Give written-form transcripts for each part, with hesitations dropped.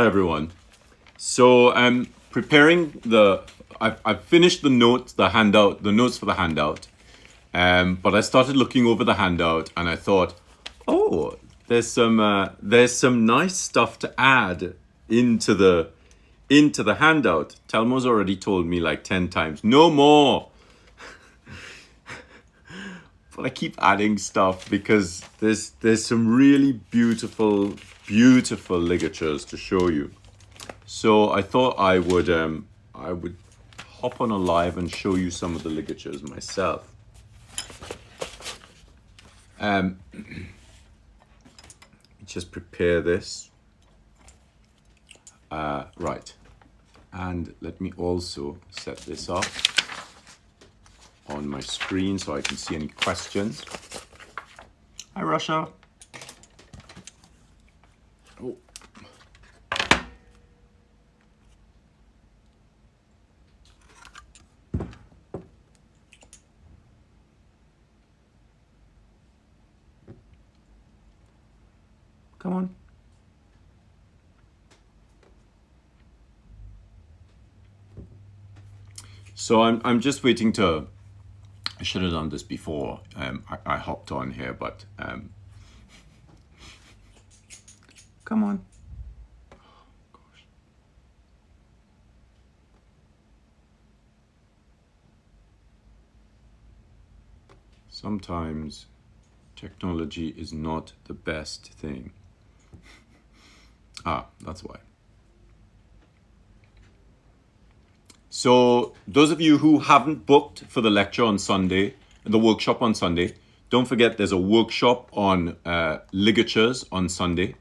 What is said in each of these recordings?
Hi everyone. So I'm preparing I've finished the notes, the handout, the notes for the handout. But I started looking over the handout and I thought, oh, there's some nice stuff to add into the handout. Telmo's already told me like 10 times, no more. But I keep adding stuff because there's some really beautiful ligatures to show you. So I thought I would hop on a live and show you some of the ligatures myself. Just prepare this. Right. And let me also set this up on my screen so I can see any questions. Hi, Russia. Oh. Come on. So I'm just waiting to. I should have done this before. I hopped on here, but come on. Oh, gosh. Sometimes technology is not the best thing. That's why. So those of you who haven't booked for the lecture on Sunday, the workshop on Sunday, don't forget there's a workshop on ligatures on Sunday.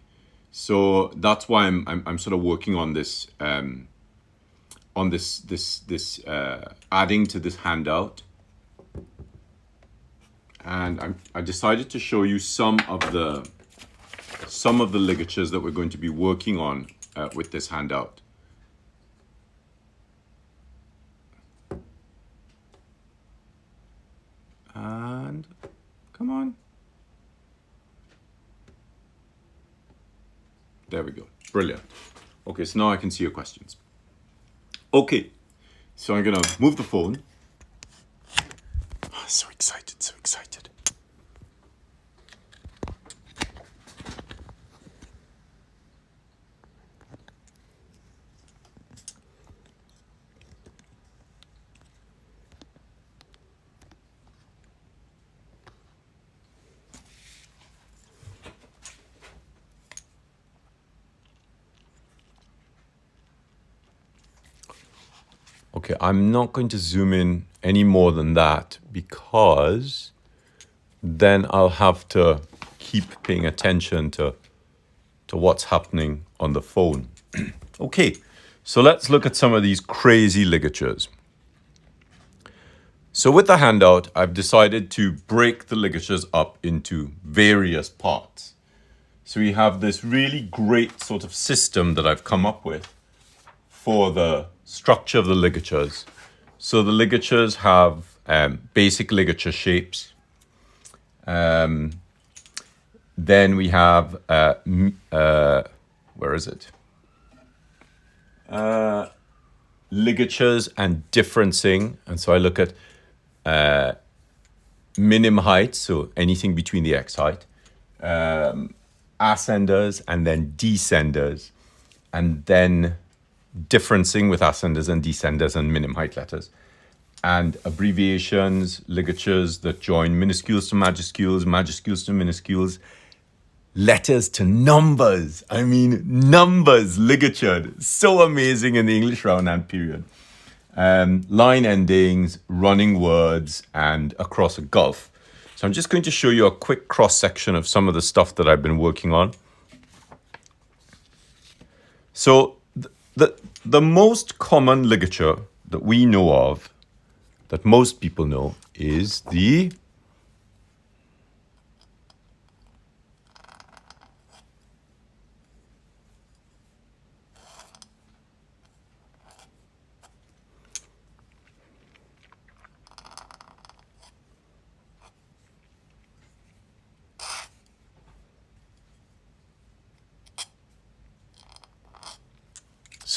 So that's why I'm sort of working on this adding to this handout. And I decided to show you some of the ligatures that we're going to be working on with this handout. And come on. There we go. Brilliant. Okay, so now I can see your questions. Okay, so I'm gonna move the phone. Oh, so excited, so excited. Okay, I'm not going to zoom in any more than that because then I'll have to keep paying attention to what's happening on the phone. Okay, so let's look at some of these crazy ligatures. So with the handout, I've decided to break the ligatures up into various parts. So we have this really great sort of system that I've come up with for the structure of the ligatures. So the ligatures have basic ligature shapes. Then we have, where is it? Ligatures and differencing. And so I look at minim height, so anything between the x height, ascenders and then descenders, and then differencing with ascenders and descenders and minim height letters, and abbreviations, ligatures that join minuscules to majuscules, majuscules to minuscules, letters to numbers. I mean, numbers ligatured. So amazing in the English round and period. Line endings, running words, and across a gulf. So I'm just going to show you a quick cross-section of some of the stuff that I've been working on. So the most common ligature that we know of, that most people know, is the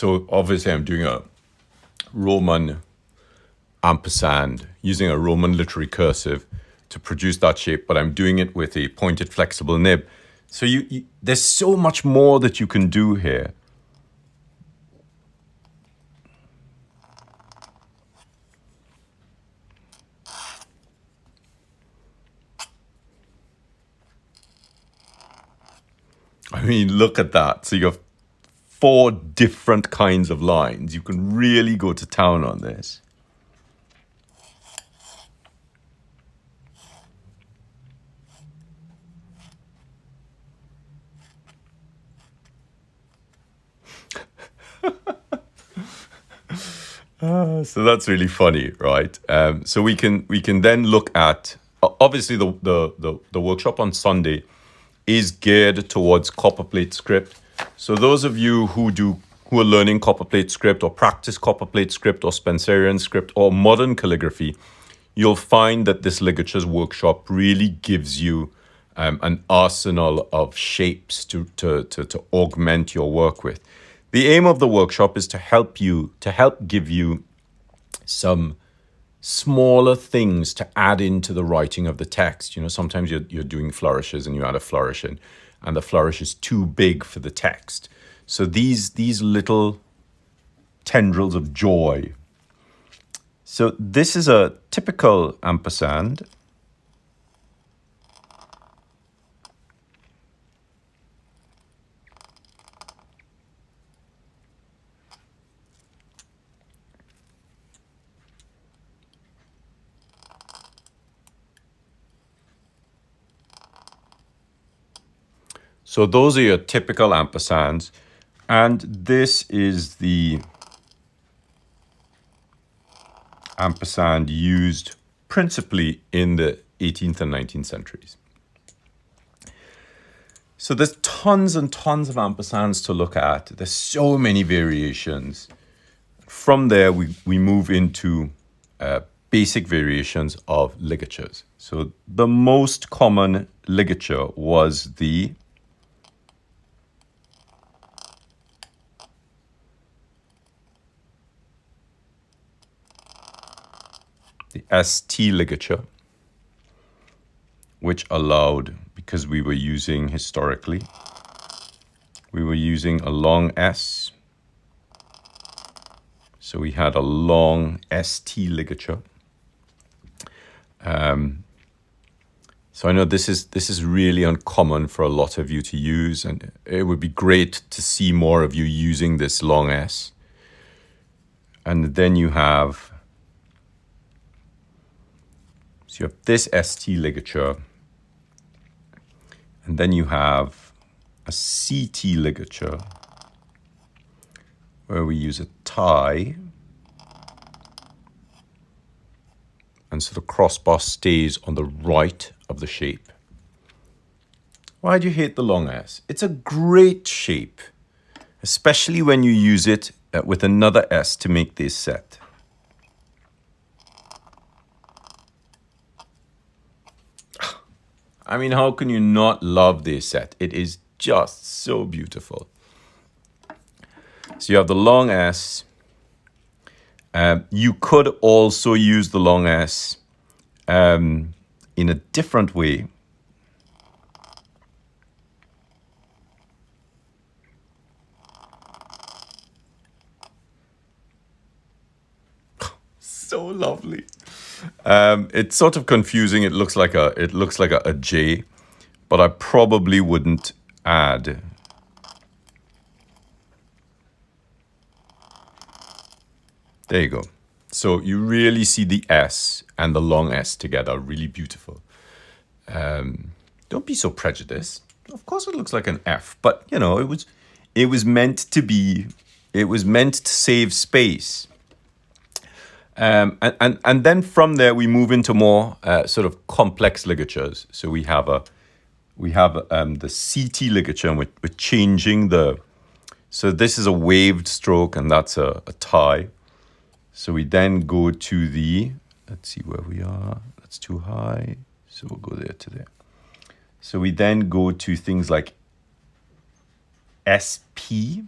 So obviously I'm doing a Roman ampersand using a Roman literary cursive to produce that shape, but I'm doing it with a pointed flexible nib. So there's so much more that you can do here. I mean, look at that. So you have 4 different kinds of lines. You can really go to town on this. So that's really funny, right? So we can then look at, obviously the workshop on Sunday is geared towards copperplate script. So those of you who are learning copperplate script or practice copperplate script or Spencerian script or modern calligraphy, you'll find that this Ligatures Workshop really gives you an arsenal of shapes to augment your work with. The aim of the workshop is to help give you some smaller things to add into the writing of the text. You know, sometimes you're doing flourishes and you add a flourish in, and the flourish is too big for the text. So these little tendrils of joy. So this is a typical ampersand. So those are your typical ampersands. And this is the ampersand used principally in the 18th and 19th centuries. So there's tons and tons of ampersands to look at. There's so many variations. From there, we move into basic variations of ligatures. So the most common ligature was the ST ligature, which allowed, because we were using historically, we were using a long S. So we had a long ST ligature. So I know this is really uncommon for a lot of you to use, and it would be great to see more of you using this long S. And then you have this ST ligature, and then you have a CT ligature where we use a tie, and so the crossbar stays on the right of the shape. Why do you hate the long S? It's a great shape, especially when you use it with another S to make this set. I mean, how can you not love this set? It is just so beautiful. So you have the long S. You could also use the long S in a different way. So lovely. It's sort of confusing. It looks like a J, but I probably wouldn't add. There you go. So you really see the S and the long S together. Really beautiful. Don't be so prejudiced. Of course it looks like an F, but you know, it was meant to be, it was meant to save space. And then from there we move into more sort of complex ligatures. So we have the CT ligature, and we're changing the. So this is a waved stroke, and that's a tie. So we then go to the. Let's see where we are. That's too high. So we'll go there to there. So we then go to things like SP.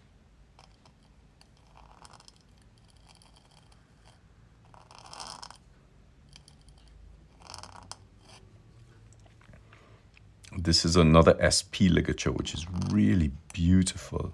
this is another SP ligature, which is really beautiful.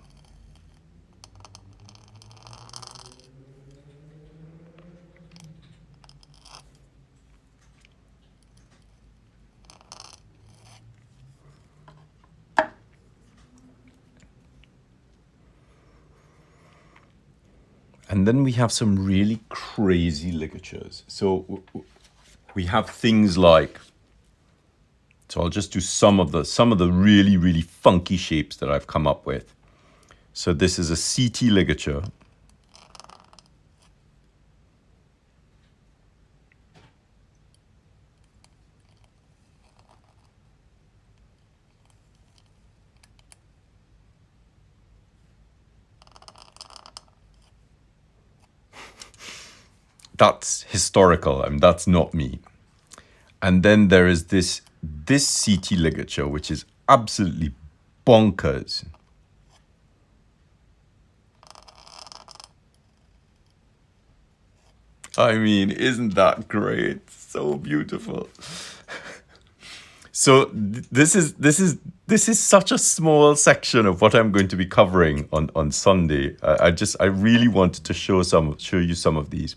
And then we have some really crazy ligatures. So we have things like, so I'll just do some of the really, really funky shapes that I've come up with. So this is a CT ligature. That's historical. I mean, that's not me. And then there is this CT ligature, which is absolutely bonkers. I mean, isn't that great? So beautiful. So this is such a small section of what I'm going to be covering on Sunday. I really wanted to show you some of these.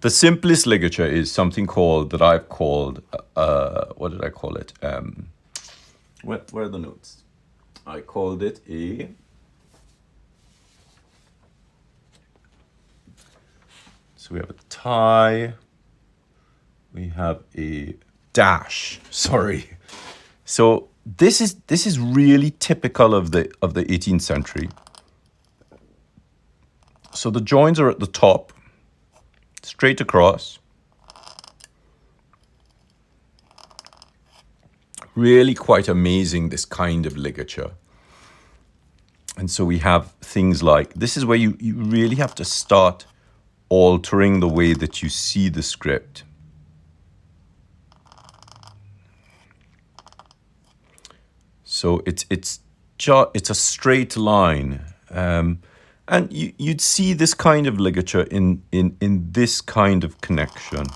The simplest ligature is something that I've called, what did I call it? Where are the notes? I called it so we have a tie, we have a dash, sorry. So this is really typical of the 18th century. So the joins are at the top, straight across. Really quite amazing, this kind of ligature. And so we have things like, this is where you really have to start altering the way that you see the script. So it's a straight line. And you'd see this kind of ligature in this kind of connection.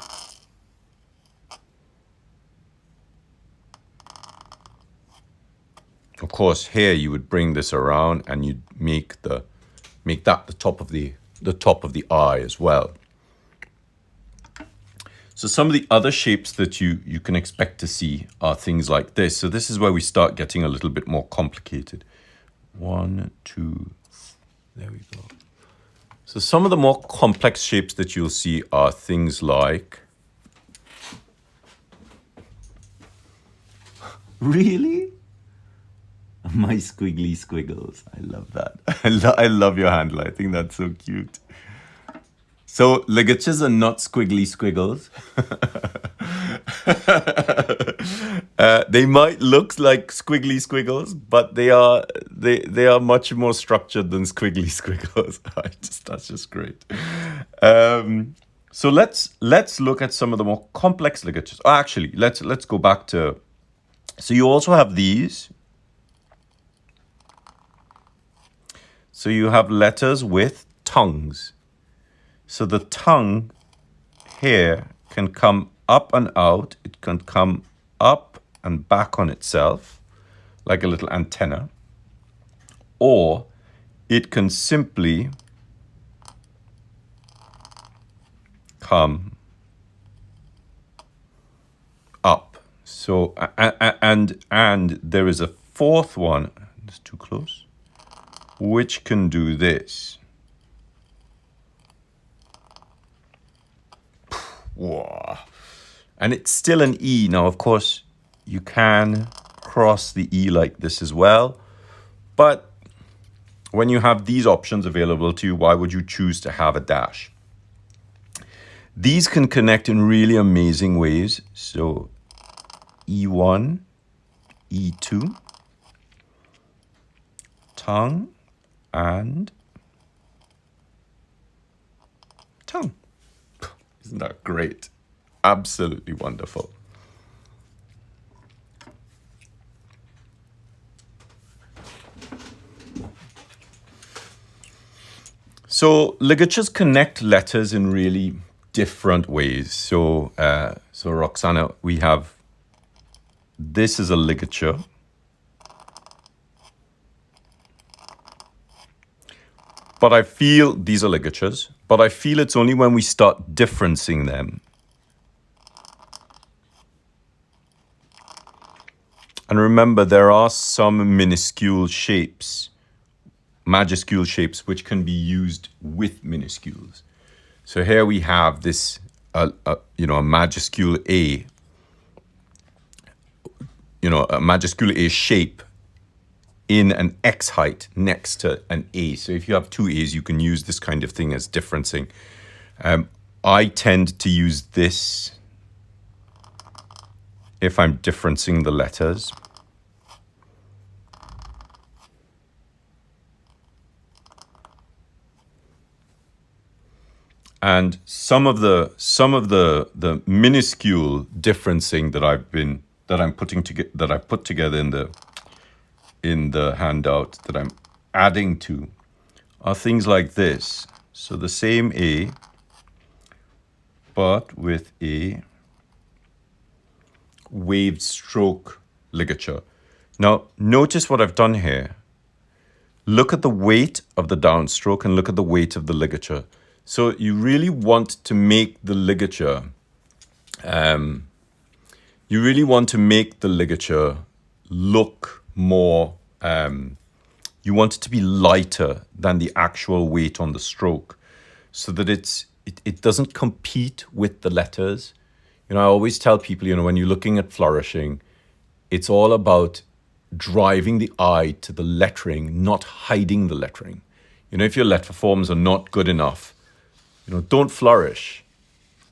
Of course, here you would bring this around and you'd make that the top of the eye as well. So some of the other shapes that you can expect to see are things like this. So this is where we start getting a little bit more complicated. 1, 2, there we go. So some of the more complex shapes that you'll see are things like, really? My squiggly squiggles. I love that. I love your handle. I think that's so cute. So ligatures are not squiggly squiggles. They might look like squiggly squiggles, but they are much more structured than squiggly squiggles. That's just great. So let's look at some of the more complex ligatures. Oh, actually, let's go back to. So you also have these. So you have letters with tongues. So the tongue here can come up and out. It can come up and back on itself, like a little antenna. Or it can simply come up. So, and there is a fourth one, it's too close, which can do this. Whoa. And it's still an E. Now, of course, you can cross the E like this as well. But when you have these options available to you, why would you choose to have a dash? These can connect in really amazing ways. So E1, E2, tongue, and tongue. Isn't that great? Absolutely wonderful. So ligatures connect letters in really different ways. So Roxana, we have this is a ligature. But I feel, these are ligatures, but I feel it's only when we start differencing them. And remember, there are some minuscule shapes, majuscule shapes, which can be used with minuscules. So here we have this, a majuscule A, a majuscule A shape in an X height next to an A. So if you have two A's, you can use this kind of thing as differencing. I tend to use this if I'm differencing the letters. And some of the minuscule differencing that I've put together in the handout that I'm adding to are things like this. So the same A, but with a waved stroke ligature. Now, notice what I've done here. Look at the weight of the downstroke and look at the weight of the ligature. So you really want to make the ligature, look more, you want it to be lighter than the actual weight on the stroke so that it doesn't compete with the letters. I always tell people, when you're looking at flourishing, it's all about driving the eye to the lettering, not hiding the lettering. If your letter forms are not good enough, don't flourish.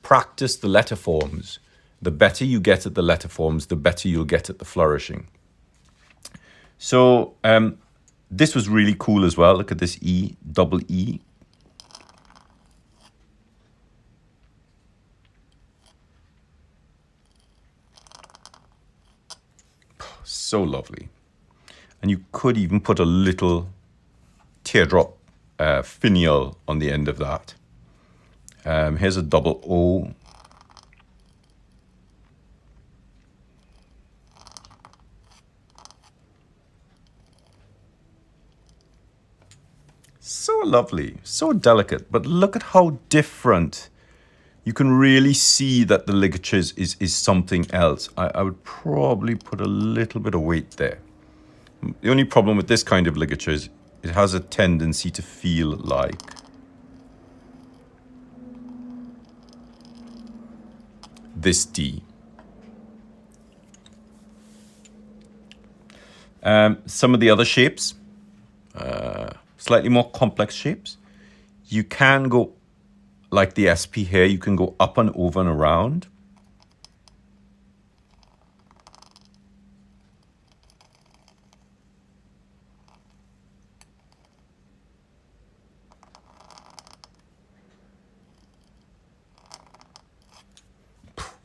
Practice the letter forms. The better you get at the letter forms, the better you'll get at the flourishing. So this was really cool as well. Look at this E, double E. So lovely. And you could even put a little teardrop finial on the end of that. Here's a double O. So lovely, so delicate, but look at how different. You can really see that the ligatures is something else. I would probably put a little bit of weight there. The only problem with this kind of ligature is it has a tendency to feel like this D. Some of the other shapes, slightly more complex shapes, you can go, like the SP here, you can go up and over and around.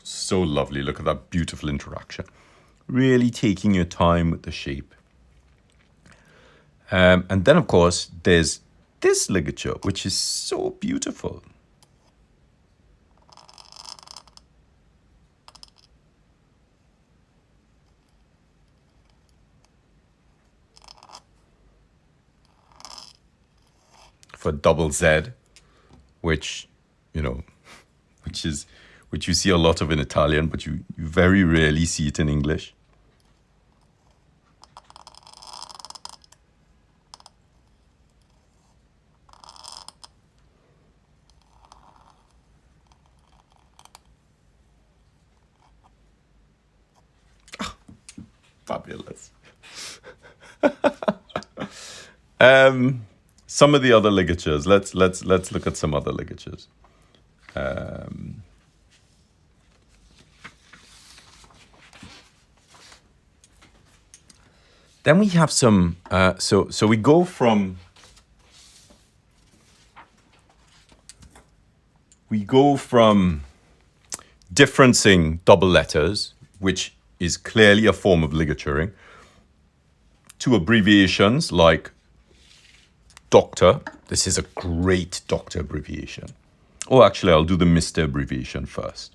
So lovely. Look at that beautiful interaction. Really taking your time with the shape. And then, of course, there's this ligature, which is so beautiful. For double Z, which you see a lot of in Italian, but you very rarely see it in English. Fabulous. Some of the other ligatures. Let's look at some other ligatures. Then we have some. So we go from differencing double letters, which is clearly a form of ligaturing, to abbreviations like doctor. This is a great doctor abbreviation. Oh, actually, I'll do the Mr. abbreviation first.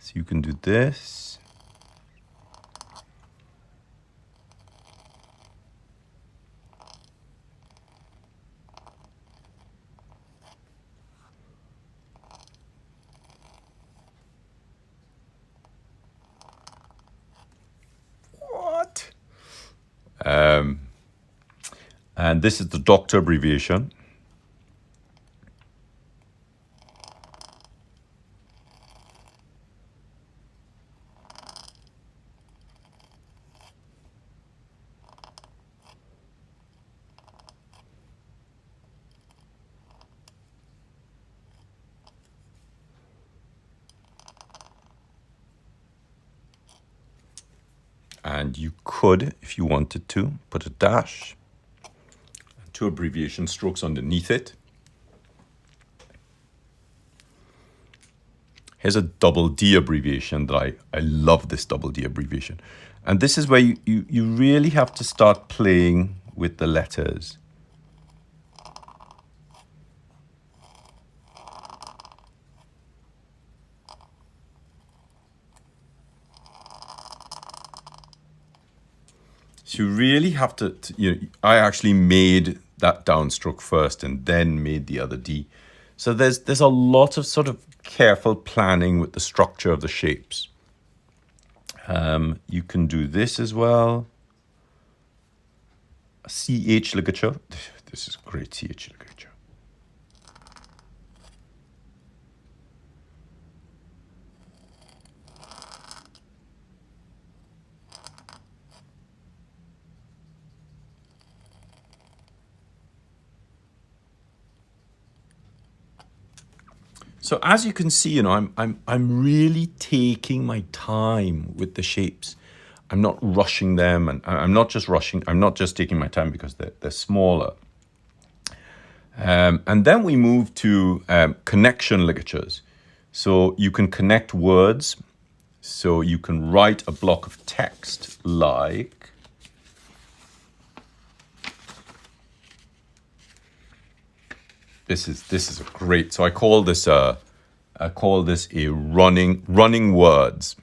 So you can do this. What? And this is the doctor abbreviation. And you could, if you wanted to, put a dash, 2 abbreviation strokes underneath it. Here's a double D abbreviation that I love this double D abbreviation. And this is where you really have to start playing with the letters. So you really have to I actually made that downstroke first and then made the other D. So there's a lot of sort of careful planning with the structure of the shapes. You can do this as well. A CH ligature. This is great, CH ligature. So as you can see, I'm really taking my time with the shapes. I'm not rushing them, and I'm not just rushing. I'm not just taking my time because they're smaller. And then we move to connection ligatures. So you can connect words. So you can write a block of text like. This is a great. So I call this a running words.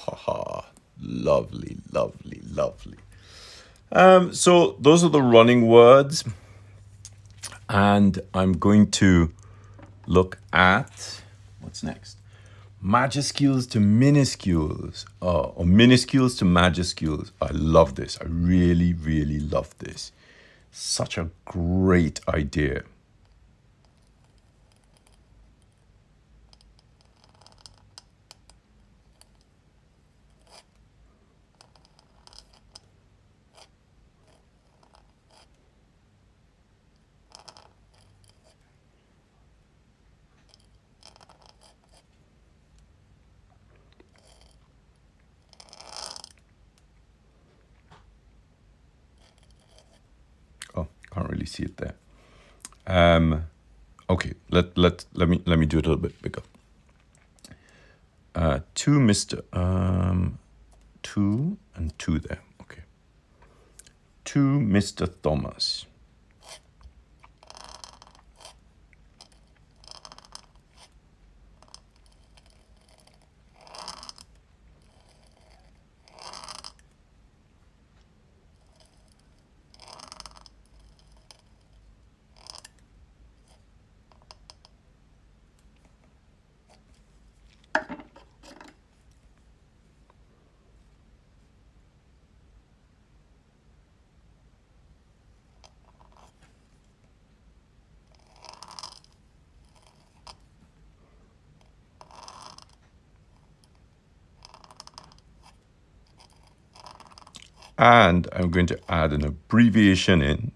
Haha, lovely, lovely, lovely. So those are the running words. And I'm going to look at, what's next? Majuscules to minuscules, or minuscules to majuscules. I love this. I really, really love this. Such a great idea. hopefully see it there. Okay, let me do it a little bit bigger. To Mr. 2 and 2 there. Okay. To Mr. Thomas. And I'm going to add an abbreviation in.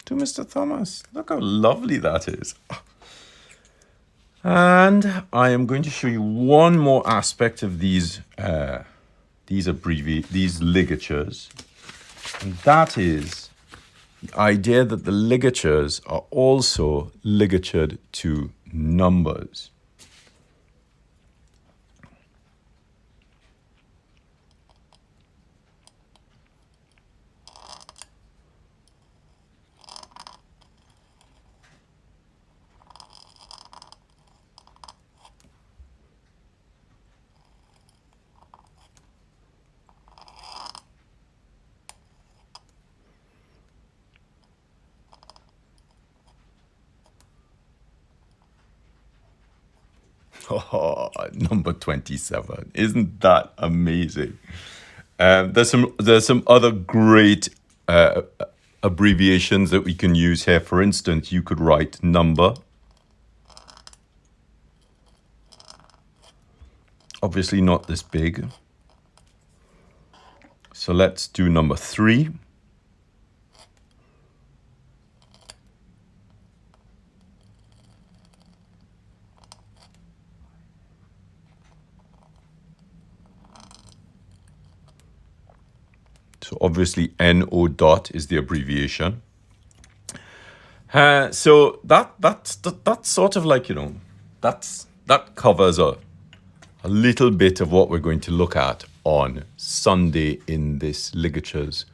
To Mr. Thomas. Look how lovely that is. And I am going to show you one more aspect of these ligatures. And that is the idea that the ligatures are also ligatured to numbers. Oh, number 27. Isn't that amazing? There's some other great abbreviations that we can use here. For instance, you could write number. Obviously not this big. So let's do number 3. So obviously NO dot is the abbreviation. So that's sort of like, that covers a little bit of what we're going to look at on Sunday in this Ligatures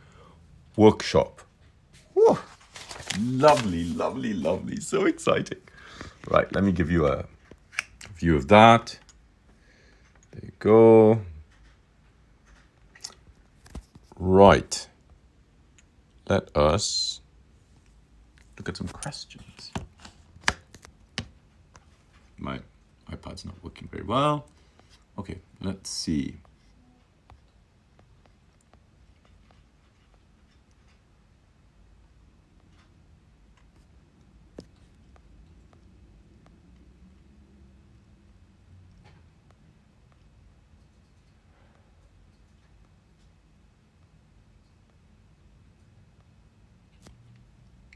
workshop. Whew. Lovely, lovely, lovely. So exciting. Right, let me give you a view of that. There you go. Right. Let us look at some questions. My iPad's not working very well. Okay, let's see.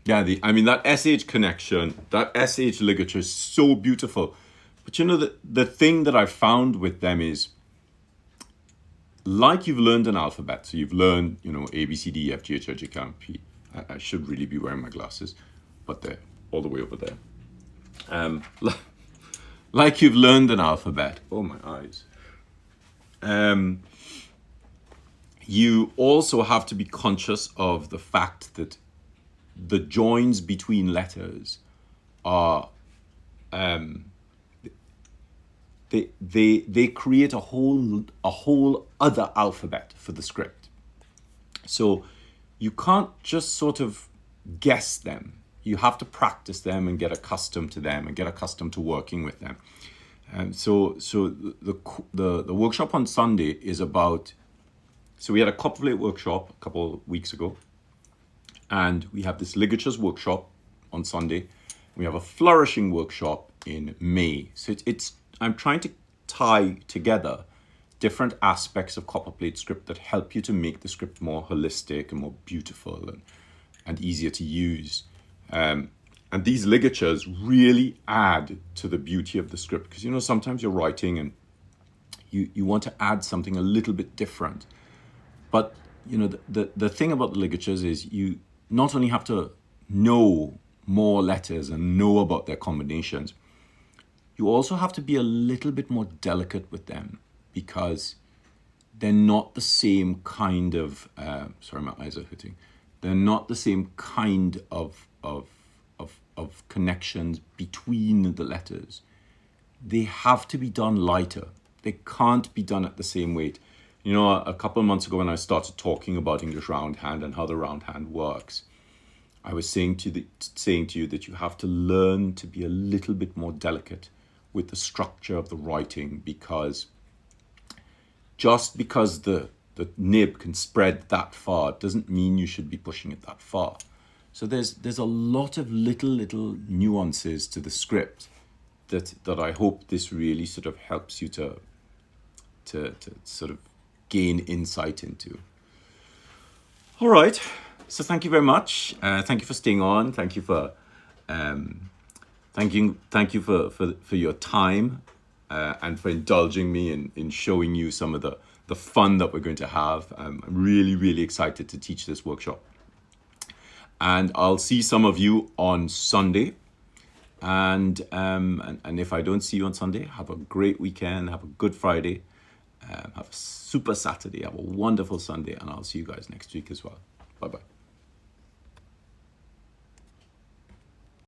Yeah, that SH connection, that SH ligature is so beautiful. But the thing that I found with them is, like you've learned an alphabet, so you've learned, A, B, C, D, E, F, G, H, I, J, K, L, M, P. I should really be wearing my glasses, but they're all the way over there. Like you've learned an alphabet. Oh, my eyes. You also have to be conscious of the fact that the joins between letters are they create a whole other alphabet for the script. So you can't just sort of guess them. You have to practice them and get accustomed to them and get accustomed to working with them. So the workshop on Sunday is about. So we had a couplet workshop a couple of weeks ago. And we have this Ligatures Workshop on Sunday. We have a Flourishing Workshop in May. So I'm trying to tie together different aspects of copperplate script that help you to make the script more holistic and more beautiful and easier to use. And these ligatures really add to the beauty of the script. Because, sometimes you're writing and you want to add something a little bit different. But you know, the thing about the ligatures is you not only have to know more letters and know about their combinations, you also have to be a little bit more delicate with them, because they're not the same kind of, sorry, my eyes are hurting. They're not the same kind of connections between the letters. They have to be done lighter. They can't be done at the same weight. You know, a couple of months ago when I started talking about English roundhand and how the roundhand works, I was saying to you that you have to learn to be a little bit more delicate with the structure of the writing, because just because the nib can spread that far doesn't mean you should be pushing it that far. So there's a lot of little nuances to the script that I hope this really sort of helps you to sort of gain insight into. All right, so thank you very much. Thank you for staying on. Thank you for thank you for your time, and for indulging me in showing you some of the fun that we're going to have. I'm really excited to teach this workshop. And I'll see some of you on Sunday. And if I don't see you on Sunday, have a great weekend, have a good Friday, have a super Saturday, have a wonderful Sunday, and I'll see you guys next week as well. Bye-bye.